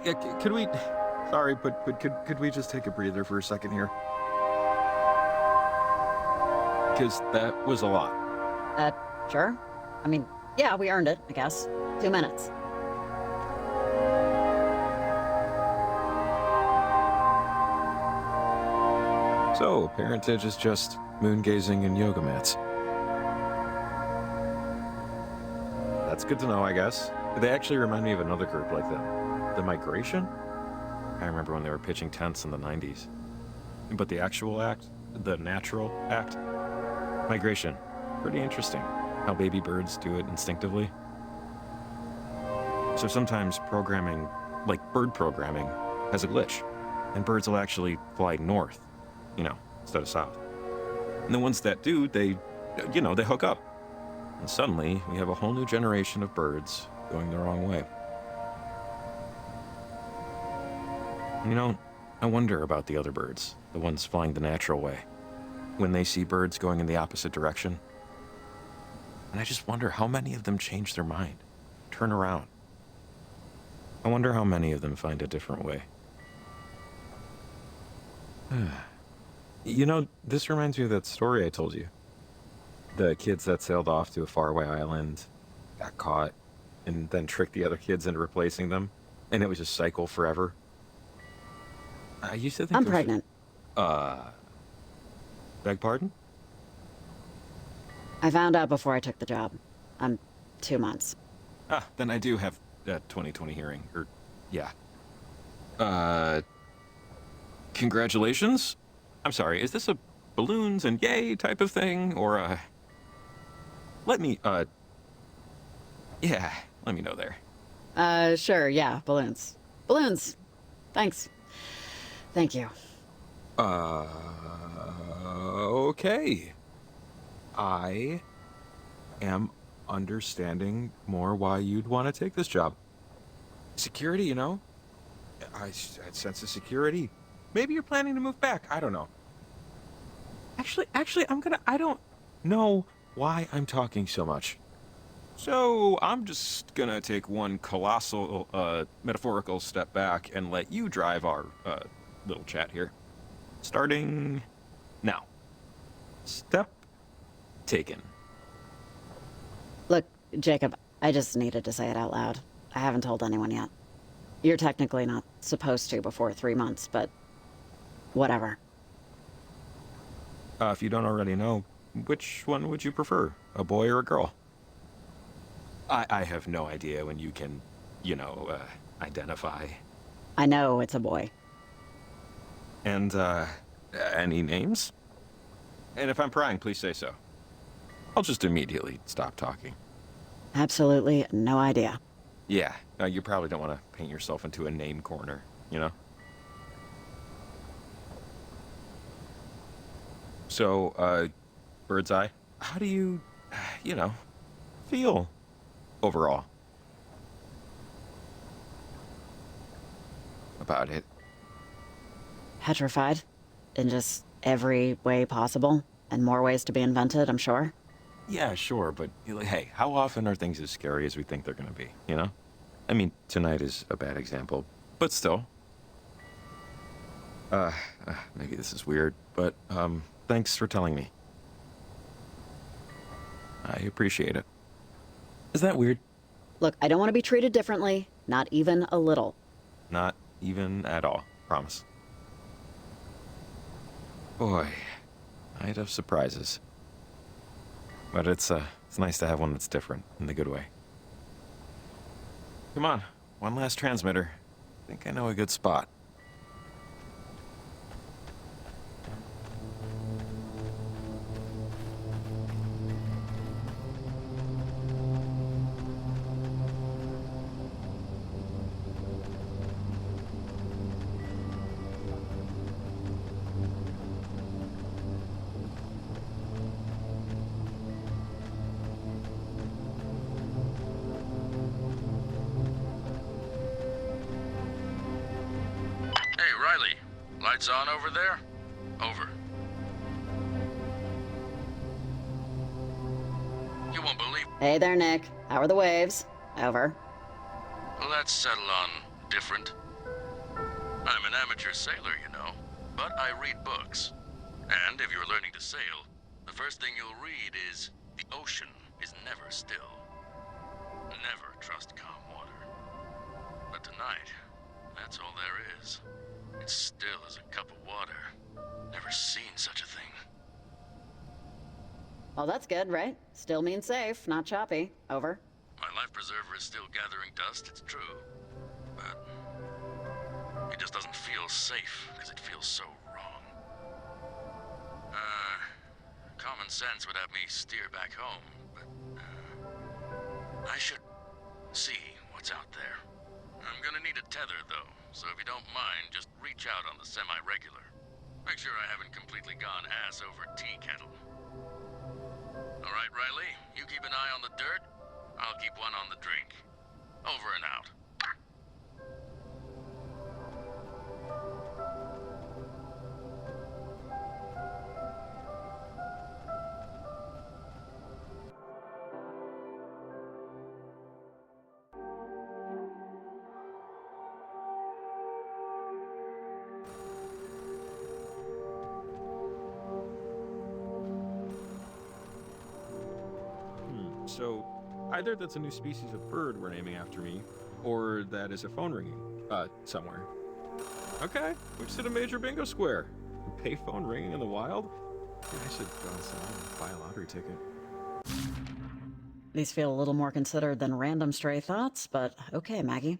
Could we... Sorry, but could we just take a breather for a second here? Because that was a lot. Sure. I mean, yeah, we earned it, I guess. 2 minutes. So, parentage is just moon gazing and yoga mats. That's good to know, I guess. They actually remind me of another group like them. The Migration? I remember when they were pitching tents in the 90s. But the actual act, the natural act, migration, pretty interesting. How baby birds do it instinctively. So sometimes programming, like bird programming, has a glitch. And birds will actually fly north, instead of south. And the ones that do, they hook up. And suddenly, we have a whole new generation of birds going the wrong way. I wonder about the other birds, the ones flying the natural way, when they see birds going in the opposite direction. And I just wonder how many of them change their mind, turn around. I wonder how many of them find a different way. This reminds me of that story I told you. The kids that sailed off to a faraway island, got caught, and then tricked the other kids into replacing them, and it was a cycle forever. I used to think I'm pregnant. Beg pardon? I found out before I took the job. I'm 2 months. Then I do have that 2020 hearing, yeah. Congratulations? I'm sorry, is this a balloons and yay type of thing, or, let me know there. Sure, yeah, balloons. Balloons! Thanks. Thank you. Okay. I am understanding more why you'd want to take this job. Security, I sense a security. Maybe you're planning to move back. I don't know. Actually, I don't know why I'm talking so much. So I'm just gonna take one colossal, metaphorical step back and let you drive our, little chat here. Starting now. Step taken. Look, Jacob, I just needed to say it out loud. I haven't told anyone yet. You're technically not supposed to before 3 months, but whatever. If you don't already know, which one would you prefer, a boy or a girl? I have no idea when you can, identify. I know it's a boy. And, any names? And if I'm prying, please say so. I'll just immediately stop talking. Absolutely no idea. Yeah, you probably don't want to paint yourself into a name corner, So, bird's eye, how do you, feel overall about it? Petrified. In just every way possible. And more ways to be invented, I'm sure. Yeah, sure, but hey, how often are things as scary as we think they're gonna be, I mean, tonight is a bad example, but still. Maybe this is weird, but, thanks for telling me. I appreciate it. Is that weird? Look, I don't want to be treated differently. Not even a little. Not even at all, promise. Boy, night of surprises. But it's nice to have one that's different, in the good way. Come on, one last transmitter. I think I know a good spot. Riley, lights on over there? Over. You won't believe... Hey there, Nick. How are the waves? Over. Let's settle on different. I'm an amateur sailor, you know, but I read books. And if you're learning to sail, the first thing you'll read is the ocean is never still. Never trust calm water. But tonight, that's all there is. It's still as a cup of water. Never seen such a thing. Well, that's good, right? Still means safe, not choppy. Over. My life preserver is still gathering dust, it's true. But it just doesn't feel safe because it feels so wrong. Common sense would have me steer back home, but I should see what's out there. I'm gonna need a tether, though, so if you don't mind, just reach out on the semi-regular. Make sure I haven't completely gone ass over tea kettle. All right, Riley, you keep an eye on the dirt. I'll keep one on the drink. Over and out. So, either that's a new species of bird we're naming after me, or that is a phone ringing, somewhere. Okay, we just hit a major bingo square. Payphone ringing in the wild? Maybe I should go outside and buy a lottery ticket. These feel a little more considered than random stray thoughts, but okay, Maggie.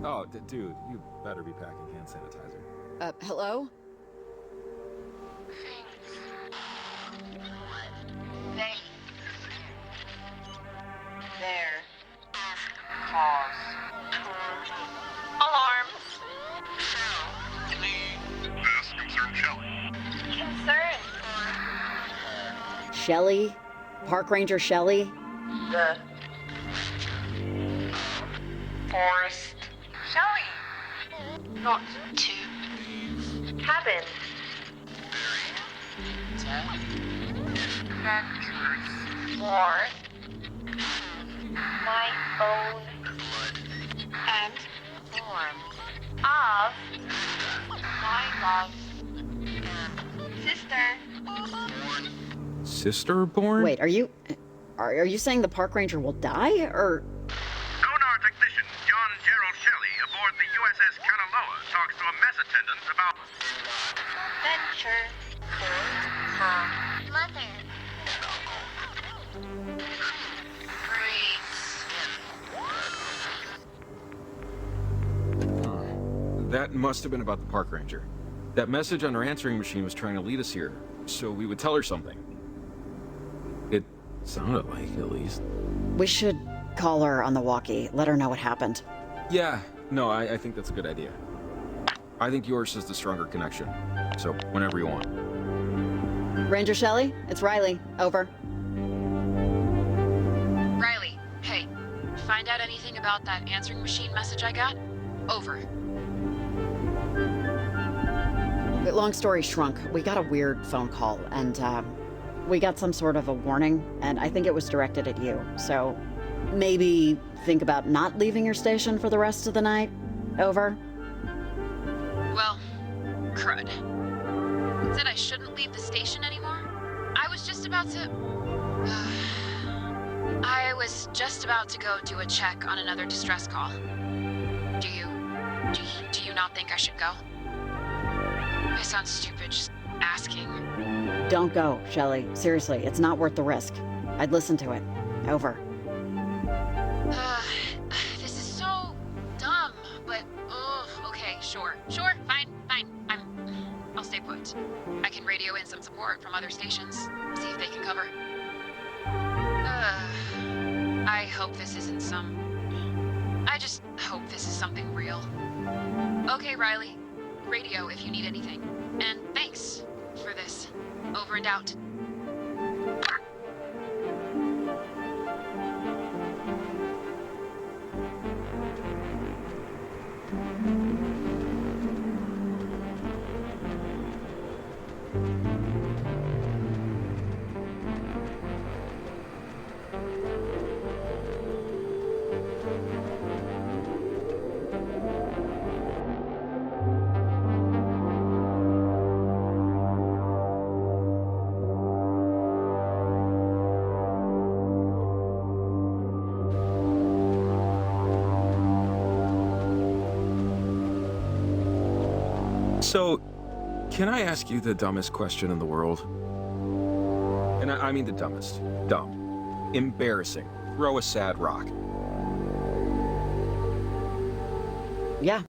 Oh, dude, you better be packing hand sanitizer. Hello? Thanks. There. Cause. Alarms. Yes, concern Shelley. Concern. Shelley? Park Ranger Shelley? The forest. Shelley. Not to happen. Factors for my own and form of my love sister. Sister born? Wait, are you saying the park ranger will die, or? Sonar technician John Gerald Shelley aboard the USS Kanaloa talks to a mess attendant about Venture for her mother. Freeze. That must have been about the park ranger. That message on her answering machine was trying to lead us here, so we would tell her something. It sounded like, at least. We should call her on the walkie, let her know what happened. Yeah, no, I think that's a good idea. I think yours is the stronger connection, so whenever you want. Ranger Shelley, it's Riley. Over. Riley, hey, find out anything about that answering machine message I got? Over. Long story shrunk, we got a weird phone call, and we got some sort of a warning, and I think it was directed at you. So maybe think about not leaving your station for the rest of the night. Over. Well, crud. Said I shouldn't leave the station anymore? I was just about to go do a check on another distress call. Do you not think I should go? I sound stupid just asking. Don't go, Shelley. Seriously, it's not worth the risk. I'd listen to it. Over. This is so dumb, but okay, sure, fine. I'll stay put. I can radio in some support from other stations, see if they can cover. I hope this isn't I just hope this is something real. Okay, Riley. Radio if you need anything. And thanks for this. Over and out. So, can I ask you the dumbest question in the world? And I mean the dumbest. Dumb. Embarrassing. Throw a sad rock. Yeah.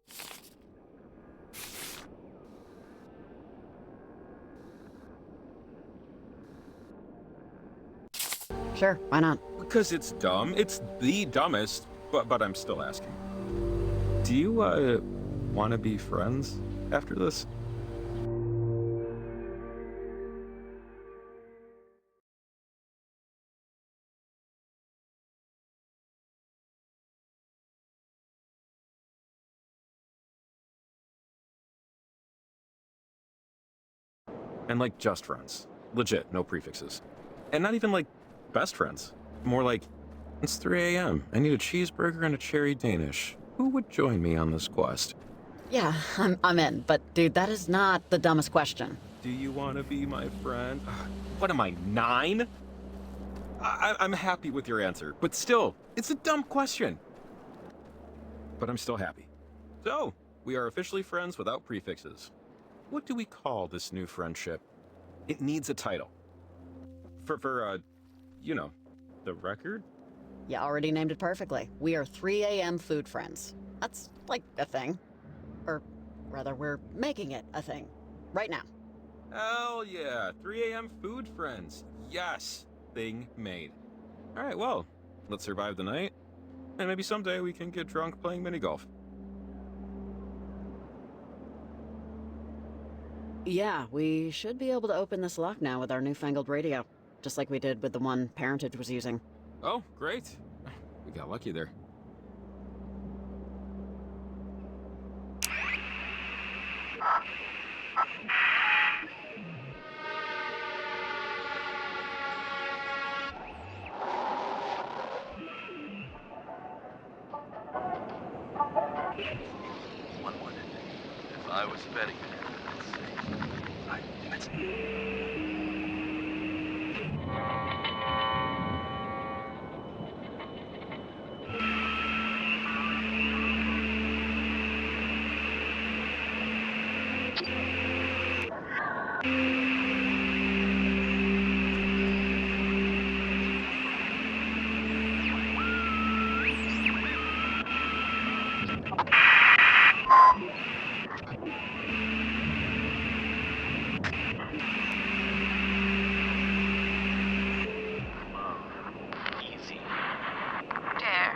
Sure, why not? Because it's dumb. It's the dumbest, but I'm still asking. Do you, want to be friends after this? And like just friends. Legit, no prefixes. And not even like best friends. More like, it's 3 a.m. I need a cheeseburger and a cherry Danish. Who would join me on this quest? Yeah, I'm in. But dude, that is not the dumbest question. Do you want to be my friend? What am I, 9? I'm happy with your answer, but still, it's a dumb question. But I'm still happy. So, we are officially friends without prefixes. What do we call this new friendship? It needs a title. For you know, the record? You already named it perfectly. We are 3 a.m. food friends. That's like a thing. Or rather, we're making it a thing. Right now. Hell yeah, 3 a.m. food friends. Yes, thing made. All right, well, let's survive the night, and maybe someday we can get drunk playing mini golf. Yeah, we should be able to open this lock now with our newfangled radio. Just like we did with the one Parentage was using. Oh, great. We got lucky there. If I was a betting man, I'd say 5 minutes. Easy. Dare.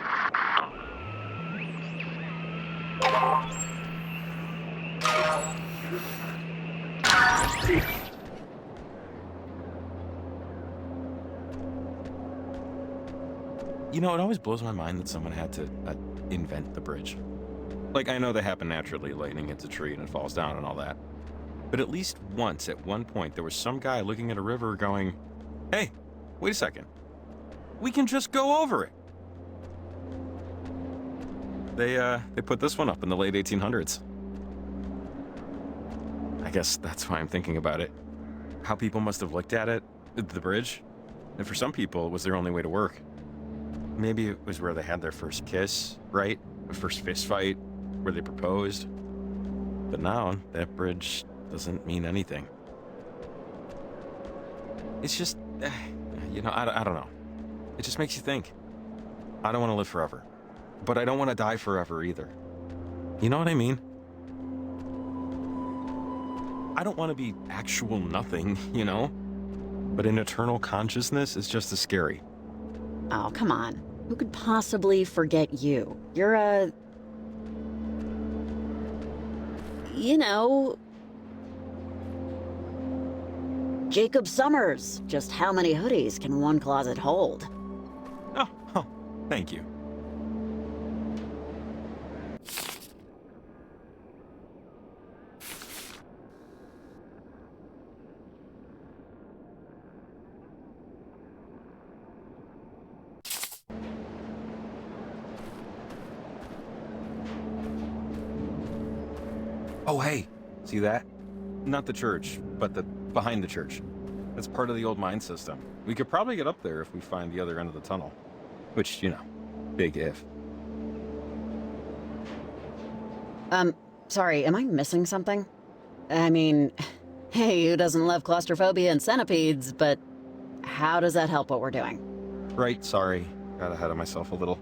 You know, it always blows my mind that someone had to invent the bridge. Like, I know they happen naturally, lightning hits a tree and it falls down and all that. But at least once, at one point, there was some guy looking at a river going, hey, wait a second. We can just go over it. They put this one up in the late 1800s. I guess that's why I'm thinking about it. How people must have looked at it, the bridge. And for some people, it was their only way to work. Maybe it was where they had their first kiss, right? The first fist fight, where they proposed. But now, that bridge doesn't mean anything. It's just, you know, I don't know. It just makes you think. I don't want to live forever. But I don't want to die forever either. You know what I mean? I don't want to be actual nothing, you know? But an eternal consciousness is just as scary. Oh, come on. Who could possibly forget you? You're a... You know... Jacob Summers. Just how many hoodies can one closet hold? Oh, thank you. Oh, hey, see that? Not the church, but the behind the church. That's part of the old mine system. We could probably get up there if we find the other end of the tunnel. Which, you know, big if. Sorry, am I missing something? I mean, hey, who doesn't love claustrophobia and centipedes, but how does that help what we're doing? Right, sorry. Got ahead of myself a little.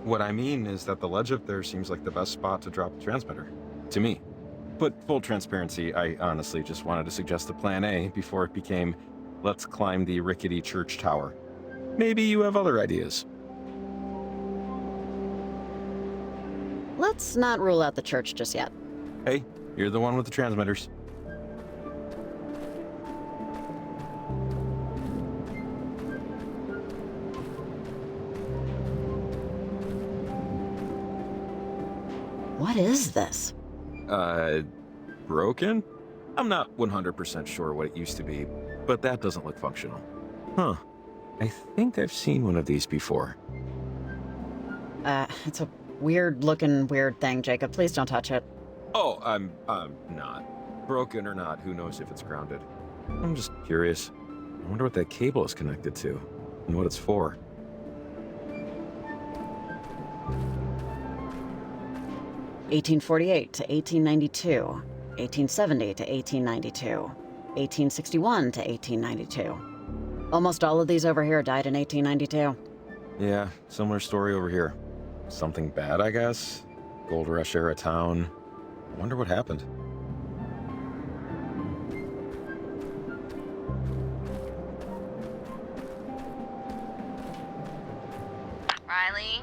What I mean is that the ledge up there seems like the best spot to drop a transmitter. To me. But full transparency, I honestly just wanted to suggest a plan A before it became, let's climb the rickety church tower. Maybe you have other ideas. Let's not rule out the church just yet. Hey, you're the one with the transmitters. What is this? Broken? I'm not 100% sure what it used to be, but that doesn't look functional. Huh. I think I've seen one of these before. It's a weird-looking weird thing, Jacob. Please don't touch it. Oh, I'm not. Broken or not, who knows if it's grounded. I'm just curious. I wonder what that cable is connected to, and what it's for. (1848 to 1892, 1870 to 1892, 1861 to 1892. Almost all of these over here died in 1892. Yeah, similar story over here. Something bad, I guess? Gold Rush era town. I wonder what happened. Riley?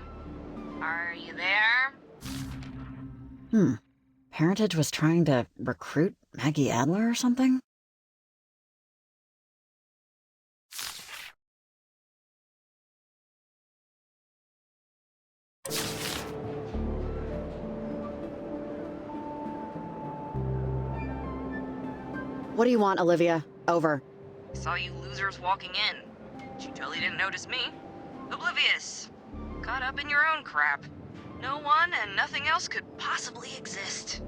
Are you there? Parentage was trying to recruit Maggie Adler or something? What do you want, Olivia? Over. Saw you losers walking in. She totally didn't notice me. Oblivious. Caught up in your own crap. No one and nothing else could possibly exist.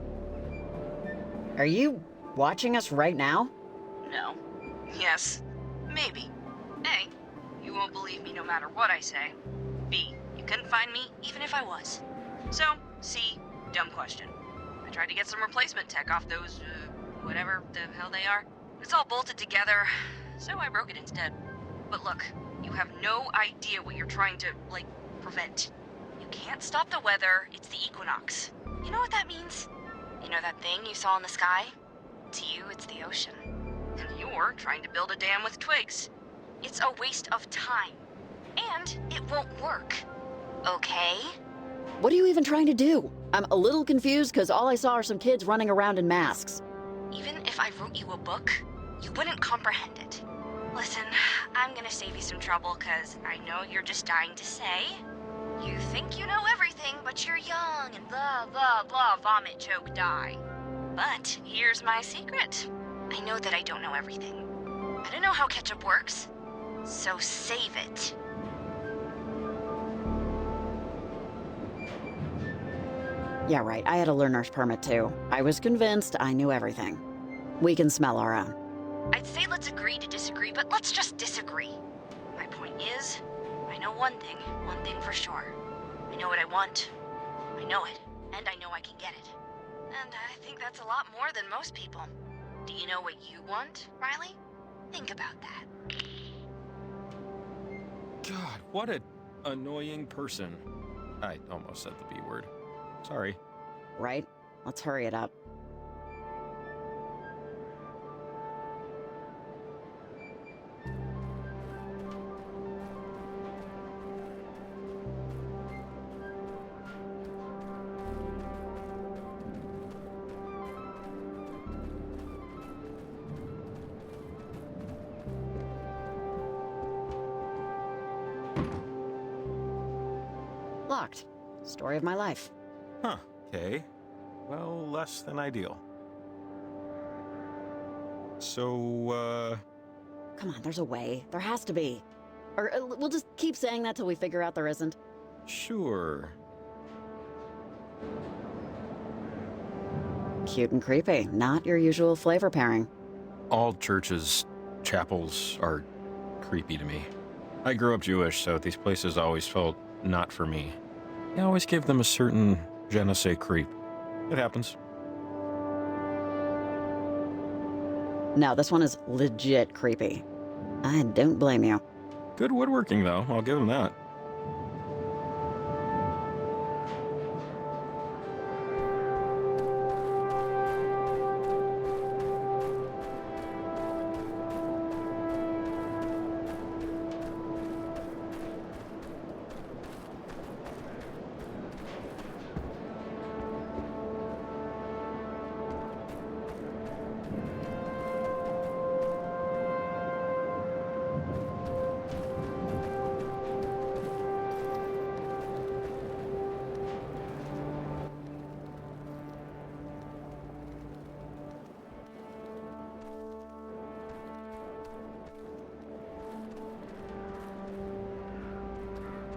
Are you watching us right now? No. Yes. Maybe. A, you won't believe me no matter what I say. B, you couldn't find me even if I was. So, C, dumb question. I tried to get some replacement tech off those, whatever the hell they are. It's all bolted together, so I broke it instead. But look, you have no idea what you're trying to, prevent. You can't stop the weather, it's the equinox. You know what that means? You know that thing you saw in the sky? To you, it's the ocean. And you're trying to build a dam with twigs. It's a waste of time. And it won't work. Okay? What are you even trying to do? I'm a little confused because all I saw are some kids running around in masks. Even if I wrote you a book, you wouldn't comprehend it. Listen, I'm gonna save you some trouble because I know you're just dying to say. You think you know everything, but you're young and blah, blah, blah, vomit, choke, die. But here's my secret. I know that I don't know everything. I don't know how ketchup works, so save it. Yeah, right. I had a learner's permit too. I was convinced I knew everything. We can smell our own. I'd say let's agree to disagree, but let's just disagree. My point is, I know one thing for sure. I know what I want. I know it, and I know I can get it. And I think that's a lot more than most people. Do you know what you want, Riley? Think about that. God, what an annoying person. I almost said the B word. Sorry. Right? Let's hurry it up. Locked. Story of my life. Huh. Okay. Well, less than ideal. So, Come on, there's a way. There has to be. Or we'll just keep saying that till we figure out there isn't. sure. Cute and creepy. Not your usual flavor pairing. All churches, chapels are creepy to me. I grew up Jewish, so these places always felt not for me. I always give them a certain je ne sais creep. It happens. No, this one is legit creepy. I don't blame you. Good woodworking, though. I'll give him that.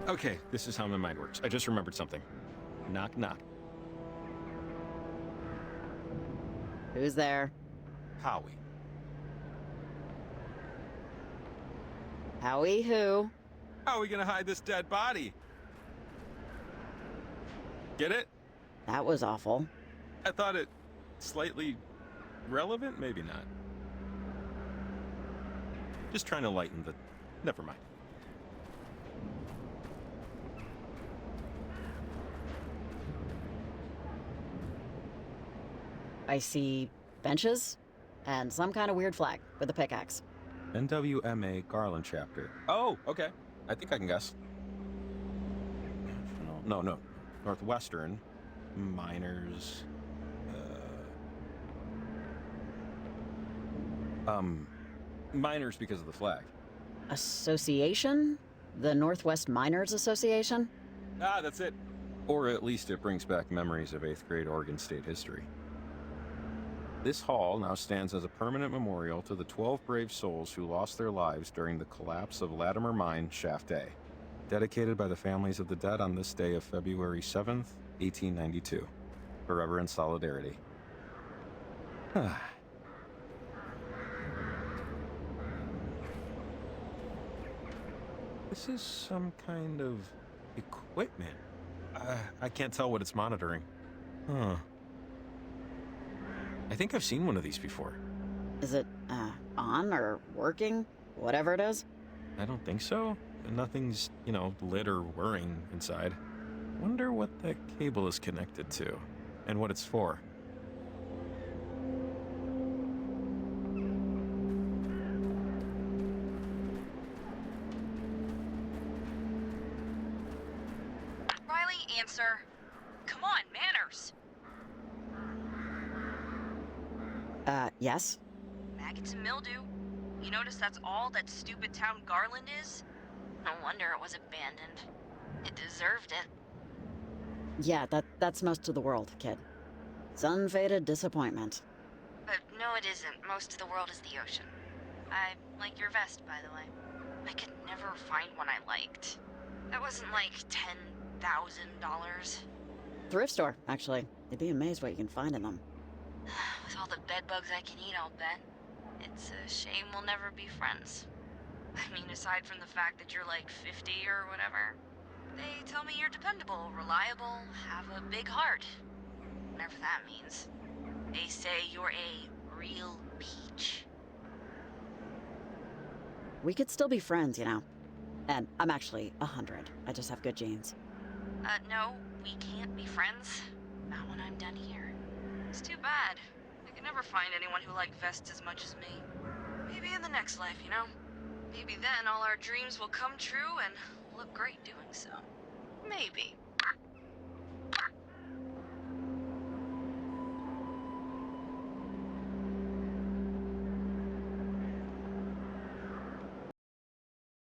Okay, this is how my mind works. I just remembered something. Knock, knock. Who's there? Howie. Howie who? How are we gonna hide this dead body? Get it? That was awful. I thought it slightly relevant? Maybe not. Just trying to lighten the... Never mind. I see benches and some kind of weird flag with a pickaxe. NWMA Garland chapter. Oh, okay. I think I can guess. No. Northwestern. Miners. Miners because of the flag. Association? The Northwest Miners Association? Ah, that's it. Or at least it brings back memories of 8th grade Oregon State history. This hall now stands as a permanent memorial to the 12 brave souls who lost their lives during the collapse of Latimer Mine Shaft A, dedicated by the families of the dead on this day of February 7th, 1892. Forever in solidarity. This is some kind of equipment. I can't tell what it's monitoring. Huh. I think I've seen one of these before. Is it, on or working? Whatever it is? I don't think so. Nothing's, lit or whirring inside. Wonder what that cable is connected to, and what it's for. Riley, answer. Come on, manners. Yes? Maggots and mildew. You notice that's all that stupid town Garland is? No wonder it was abandoned. It deserved it. Yeah, that's most of the world, kid. It's unfaded disappointment. But no, it isn't. Most of the world is the ocean. I like your vest, by the way. I could never find one I liked. That wasn't like $10,000. Thrift store, actually. You'd be amazed what you can find in them. With all the bedbugs I can eat, I'll bet. It's a shame we'll never be friends. I mean, aside from the fact that you're like 50 or whatever, they tell me you're dependable, reliable, have a big heart. Whatever that means. They say you're a real peach. We could still be friends, And I'm actually 100. I just have good genes. No, we can't be friends. Not when I'm done here. It's too bad. I could never find anyone who liked vests as much as me. Maybe in the next life, Maybe then all our dreams will come true and look great doing so. Maybe.